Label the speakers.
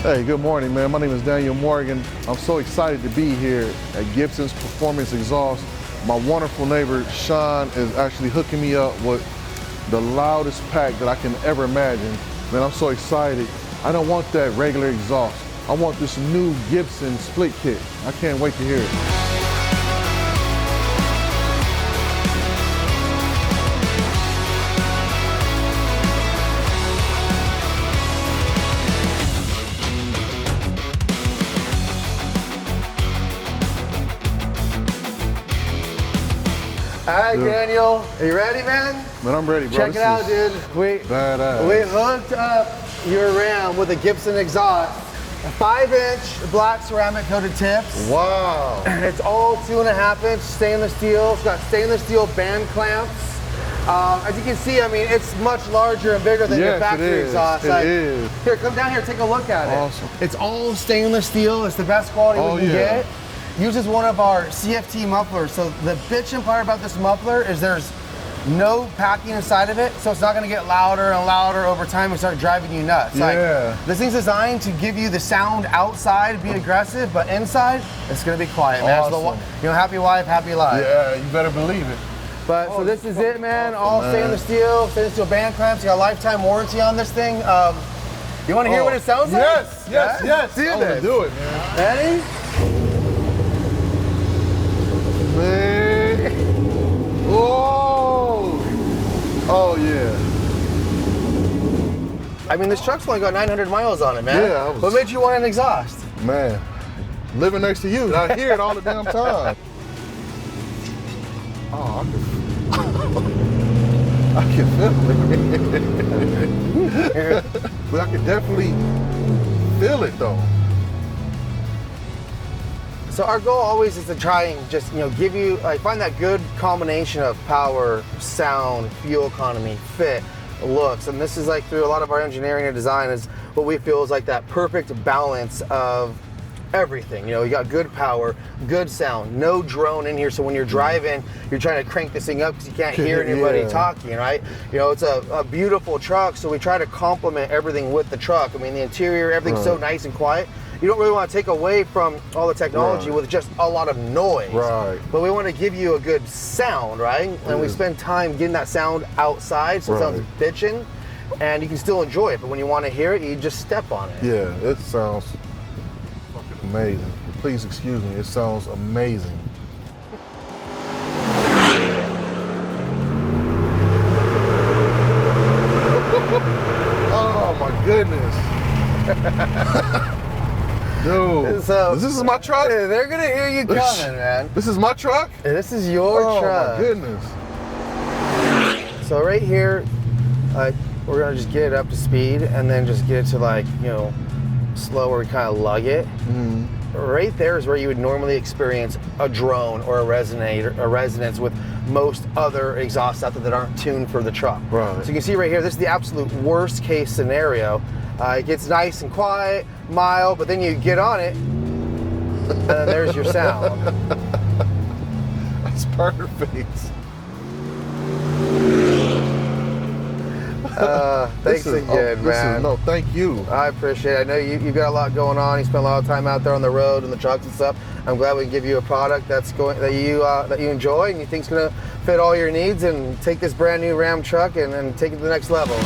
Speaker 1: Hey, good morning, man. My name is Daniel Morgan. I'm so excited to be here at Gibson's Performance Exhaust. My wonderful neighbor, Shawn, is actually hooking me up with the loudest pack that I can ever imagine. Man, I'm so excited. I don't want that regular exhaust. I want this new Gibson Split Kit. I can't wait to hear it.
Speaker 2: All right, Daniel, are you ready, man?
Speaker 1: Man, I'm ready, bro.
Speaker 2: Check it out, dude. We hooked up your Ram with a Gibson exhaust, a 5-inch black ceramic coated tips.
Speaker 1: Wow.
Speaker 2: It's all 2.5-inch stainless steel. It's got stainless steel band clamps. As you can see, I mean, it's much larger and bigger than your factory exhaust.
Speaker 1: It is.
Speaker 2: Here, come down here, take a look at it.
Speaker 1: Awesome.
Speaker 2: It's all stainless steel. It's the best quality we can get. Uses one of our CFT mufflers. So the bitchin' part about this muffler is there's no packing inside of it, so it's not gonna get louder and louder over time and start driving you nuts.
Speaker 1: Yeah.
Speaker 2: Like, this thing's designed to give you the sound outside, be aggressive, but inside, it's gonna be quiet, man.
Speaker 1: Awesome.
Speaker 2: Happy wife, happy life.
Speaker 1: Yeah, you better believe it.
Speaker 2: But so this is it, man. All stainless steel band clamps. You got a lifetime warranty on this thing. You wanna hear what it sounds like?
Speaker 1: Yes.
Speaker 2: Do this.
Speaker 1: Do it, man.
Speaker 2: Ready?
Speaker 1: Oh yeah.
Speaker 2: I mean, this truck's only got 900 miles on it, man.
Speaker 1: Yeah.
Speaker 2: What made you want an exhaust?
Speaker 1: Man, living next to you, I hear it all the damn time. Oh, I can feel it. But I can definitely feel it though.
Speaker 2: So our goal always is to try and just, give you, find that good combination of power, sound, fuel economy, fit, looks. And this is through a lot of our engineering and design is what we feel is that perfect balance of everything. You got good power, good sound, no drone in here. So when you're driving, you're trying to crank this thing up because you can't hear anybody talking, right? It's a beautiful truck. So we try to complement everything with the truck. I mean, the interior, everything's so nice and quiet. You don't really want to take away from all the technology with just a lot of noise.
Speaker 1: Right.
Speaker 2: But we want to give you a good sound, right? And we spend time getting that sound outside so it sounds bitchin', and you can still enjoy it. But when you want to hear it, you just step on it.
Speaker 1: Yeah, it sounds fucking amazing. Please excuse me, it sounds amazing. Oh my goodness. Dude,
Speaker 2: So,
Speaker 1: this is my truck?
Speaker 2: They're going to hear you coming, man.
Speaker 1: This is my truck?
Speaker 2: This is your truck.
Speaker 1: Oh my goodness.
Speaker 2: So right here, we're going to just get it up to speed and then just get it to slow where we kind of lug it.
Speaker 1: Mm-hmm.
Speaker 2: Right there is where you would normally experience a drone or a resonance with most other exhausts out there that aren't tuned for the truck.
Speaker 1: Right.
Speaker 2: So you can see right here, this is the absolute worst case scenario. It gets nice and quiet, mild, but then you get on it, and there's your sound.
Speaker 1: That's perfect.
Speaker 2: Thanks again, man.
Speaker 1: No, thank you.
Speaker 2: I appreciate it. I know you've got a lot going on. You spend a lot of time out there on the road and the trucks and stuff. I'm glad we can give you a product that you enjoy and you think's gonna fit all your needs and take this brand new Ram truck and take it to the next level.